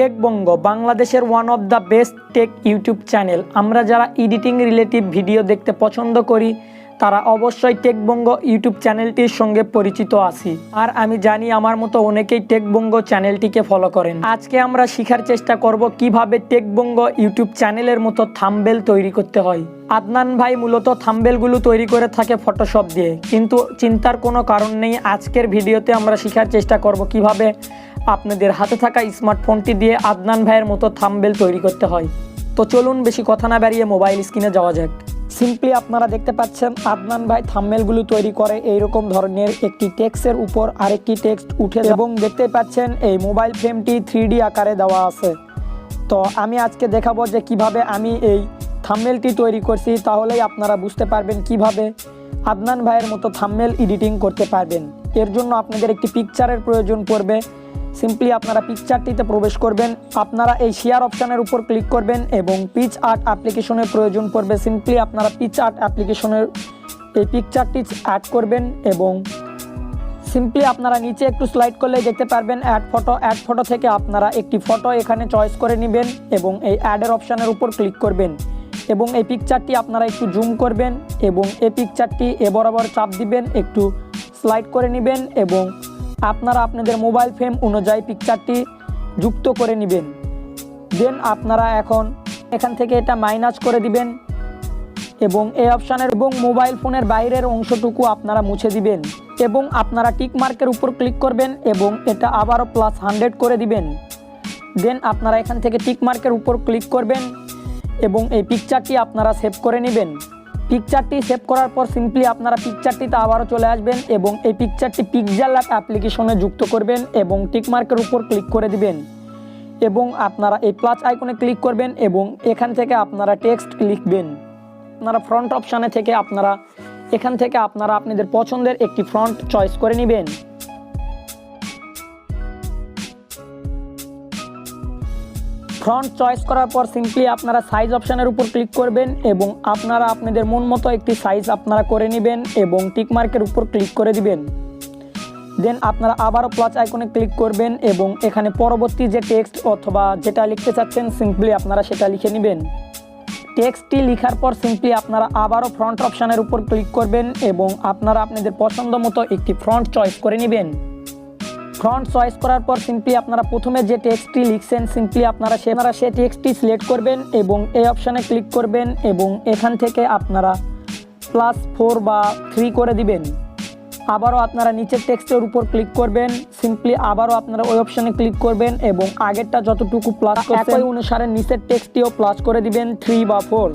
Take বঙ্গো বাংলাদেশের one of the best take YouTube channel. আমরা যারা এডিটিং রিলেটিভ ভিডিও দেখতে পছন্দ করি তারা অবশ্যই টেক বঙ্গো ইউটিউব চ্যানেলটির সঙ্গে পরিচিত আছি, আর আমি জানি আমার মতো অনেকেই টেক বঙ্গো চ্যানেলটিকে ফলো করেন। আজকে আমরা শেখার চেষ্টা করব কিভাবে টেক বঙ্গো ইউটিউব চ্যানেলের মতো থাম্বনেল তৈরি করতে হয়। আদনান ভাই মূলত থাম্বনেলগুলো তৈরি করে থাকে ফটোশপ দিয়ে, কিন্তু চিন্তার কোনো কারণ নেই। আজকের ভিডিওতে আমরা শেখার চেষ্টা করব কিভাবে আপনাদের হাতে থাকা স্মার্টফোনটি দিয়ে আদনান ভাইয়ের মতো থাম্বনেল তৈরি করতে হয়। তো চলুন বেশি কথা না বাড়িয়ে মোবাইল স্ক্রিনে যাওয়া যাক। সিম্পলি আপনারা দেখতে পাচ্ছেন আদনান ভাই থাম্বনেলগুলো তৈরি করে এইরকম ধরনের একটি টেক্সটের উপর আরেকটি টেক্সট উঠে, এবং দেখতে পাচ্ছেন এই মোবাইল ফ্রেমটি 3D আকারে দেওয়া আছে। তো আমি আজকে দেখাবো যে কিভাবে আমি এই থাম্বনেলটি তৈরি করছি, তাহলেই আপনারা বুঝতে পারবেন কিভাবে আদনান ভাইয়ের মতো থাম্বনেল এডিটিং করতে পারবেন। এর জন্য আপনাদের একটি পিকচারের প্রয়োজন পড়বে। সিম্পলি আপনারা পিকচারটিতে প্রবেশ করবেন, আপনারা এই শেয়ার অপশানের উপর ক্লিক করবেন এবং PicsArt অ্যাপ্লিকেশনের প্রয়োজন পড়বে। সিম্পলি আপনারা PicsArt অ্যাপ্লিকেশনের এই পিকচারটি অ্যাড করবেন এবং সিম্পলি আপনারা নিচে একটু স্লাইড করলেই দেখতে পারবেন অ্যাড ফটো থেকে আপনারা একটি ফটো এখানে চয়েস করে নেবেন এবং এই অ্যাডের অপশানের উপর ক্লিক করবেন এবং এই পিকচারটি আপনারা একটু জুম করবেন এবং এই পিকচারটি বরাবর চাপ দিবেন, একটু স্লাইড করে নেবেন এবং আপনারা আপনাদের মোবাইল ফ্রেম অনুযায়ী পিকচারটি যুক্ত করে নেবেন। দেন আপনারা এখান থেকে এটা মাইনাস করে দিবেন এবং এই অপশানের এবং মোবাইল ফোনের বাইরের অংশটুকু আপনারা মুছে দিবেন এবং আপনারা টিক মার্কের উপর ক্লিক করবেন এবং এটা আবারও +100 করে দিবেন। দেন আপনারা এখান থেকে টিক মার্কের উপর ক্লিক করবেন এবং এই পিকচারটি আপনারা সেভ করে নেবেন। পিকচারটি সেভ করার পর সিম্পলি আপনারা পিকচারটিতে আবারও চলে আসবেন এবং এই পিকচারটি PicsArt অ্যাপ্লিকেশনে যুক্ত করবেন এবং টিক মার্কের উপর ক্লিক করে দিবেন এবং আপনারা এই প্লাস আইকনে ক্লিক করবেন এবং এখান থেকে আপনারা টেক্সট লিখবেন। আপনারা ফ্রন্ট অপশানে থেকে এখান থেকে আপনারা আপনাদের পছন্দের একটি ফন্ট চয়েস করে নেবেন। ফন্ট চয়েস করার পর সিম্পলি আপনারা সাইজ অপশানের উপর ক্লিক করবেন এবং আপনারা আপনাদের মন মতো একটি সাইজ আপনারা করে নেবেন এবং টিক মার্কের উপর ক্লিক করে দিবেন। দেন আপনারা আবারও প্লাস আইকনে ক্লিক করবেন এবং এখানে পরবর্তী যে টেক্সট অথবা যেটা লিখতে চাচ্ছেন সিম্পলি আপনারা সেটা লিখে নেবেন। টেক্সটটি লেখার পর সিম্পলি আপনারা আবারও ফ্রন্ট অপশানের উপর ক্লিক করবেন এবং আপনারা আপনাদের পছন্দ মতো একটি ফন্ট চয়েস করে নেবেন। ফন্ট চয়েস করার পর সিম্পলি আপনারা প্রথমে যে টেক্সটটি লিখছেন সিম্পলি আপনারা সে টেক্সটটি সিলেক্ট করবেন এবং এই অপশানে ক্লিক করবেন এবং এখান থেকে আপনারা +4 বা 3 করে দিবেন। আবারও আপনারা নিচের টেক্সটের উপর ক্লিক করবেন, সিম্পলি আবারও আপনারা ওই অপশানে ক্লিক করবেন এবং আগেরটা যতটুকু প্লাস করছেন একই অনুসারে নিচের টেক্সটটিও প্লাস করে দিবেন 3 বা 4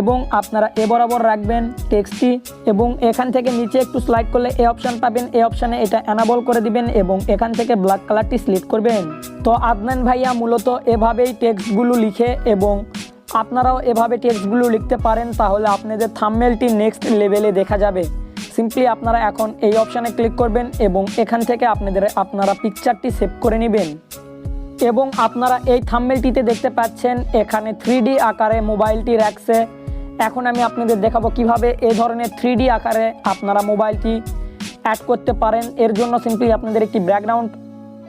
এবং আপনারা বরাবর রাখবেন টেক্সটটি এবং এখান থেকে নিচে একটু স্লাইড করলে এই অপশান পাবেন, এই অপশানে এটা এনাবল করে দিবেন এবং এখান থেকে ব্ল্যাক কালারটি সিলেক্ট করবেন। তো আদনান ভাইয়া মূলত এভাবেই টেক্সটগুলো লিখে এবং আপনারাও এভাবে টেক্সটগুলো লিখতে পারেন, তাহলে আপনাদের থাম্বনেলটি নেক্সট লেভেলে দেখা যাবে। সিম্পলি আপনারা এখন এই অপশানে ক্লিক করবেন এবং এখান থেকে আপনারা পিকচারটি সেভ করে নেবেন এবং আপনারা এই থাম্বনেলটিতে দেখতে পাচ্ছেন এখানে 3D আকারে মোবাইলটি রাখছে। এখন আমি আপনাদের দেখাবো কিভাবে এই ধরনের 3D আকারে আপনারা মোবাইলটি অ্যাড করতে পারেন। এর জন্য সিম্পলি আপনাদের একটি ব্যাকগ্রাউন্ড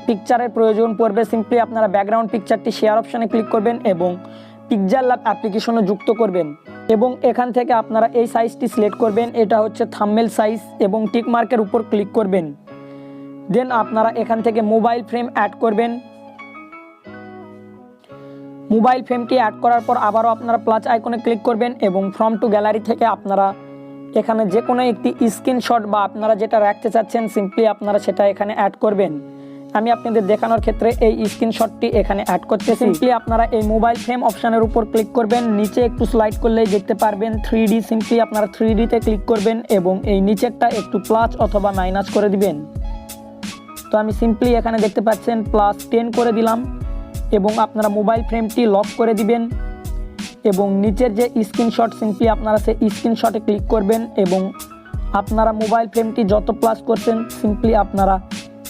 পিকচারের প্রয়োজন পড়বে। সিম্পলি আপনারা ব্যাকগ্রাউন্ড পিকচারটি শেয়ার অপশানে ক্লিক করবেন এবং PicsArt অ্যাপ্লিকেশনে যুক্ত করবেন এবং এখান থেকে আপনারা এই সাইজটি সিলেক্ট করবেন, এটা হচ্ছে থাম্বনেল সাইজ এবং টিক মার্কের উপর ক্লিক করবেন। দেন আপনারা এখান থেকে মোবাইল ফ্রেম অ্যাড করবেন। মোবাইল ফ্রেমটি অ্যাড করার পর আবারও আপনারা প্লাস আইকনে ক্লিক করবেন এবং ফ্রম টু গ্যালারি থেকে আপনারা এখানে যে কোনো একটি স্ক্রিনশট বা আপনারা যেটা রাখতে চাচ্ছেন সিম্পলি আপনারা সেটা এখানে অ্যাড করবেন। আমি আপনাদের দেখানোর ক্ষেত্রে এই স্ক্রিনশটটি এখানে অ্যাড করতে সিম্পলি আপনারা এই মোবাইল ফ্রেম অপশানের উপর ক্লিক করবেন, নিচে একটু স্লাইড করলেই দেখতে পারবেন 3D। সিম্পলি আপনারা 3Dতে ক্লিক করবেন এবং এই নিচেরটা একটু প্লাস অথবা মাইনাস করে দিবেন। তো আমি সিম্পলি এখানে দেখতে পাচ্ছেন +10 করে দিলাম এবং আপনারা মোবাইল ফ্রেমটি লক করে দিবেন এবং নিচের যে স্ক্রিনশট সিম্পলি আপনারা সেই স্ক্রিনশটে ক্লিক করবেন এবং আপনারা মোবাইল ফ্রেমটি যত প্লাস করছেন সিম্পলি আপনারা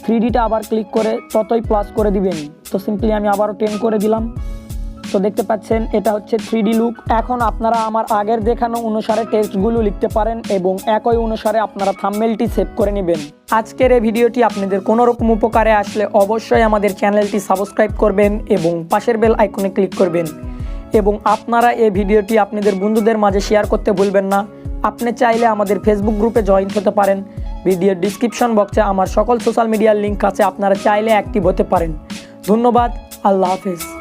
3Dটা আবার ক্লিক করে ততই প্লাস করে দিবেন। তো সিম্পলি আমি আবারও 10 করে দিলাম তো দেখতে পাচ্ছেন এটা হচ্ছে 3D লুক। এখন আপনারা আমার আগের দেখানো অনুসারে টেক্সটগুলো লিখতে পারেন এবং একই অনুসারে আপনারা থাম্বনেলটি সেভ করে নেবেন। আজকের এই ভিডিওটি আপনাদের কোনো রকম উপকারে আসলে অবশ্যই আমাদের চ্যানেলটি সাবস্ক্রাইব করবেন এবং পাশের বেল আইকনে ক্লিক করবেন এবং আপনারা এই ভিডিওটি আপনাদের বন্ধুদের মাঝে শেয়ার করতে ভুলবেন না। আপনি চাইলে আমাদের ফেসবুক গ্রুপে জয়েন হতে পারেন। ভিডিওর ডিসক্রিপশন বক্সে আমার সকল সোশ্যাল মিডিয়ার লিঙ্ক আছে, আপনারা চাইলে অ্যাক্টিভ হতে পারেন। ধন্যবাদ। আল্লাহ হাফেজ।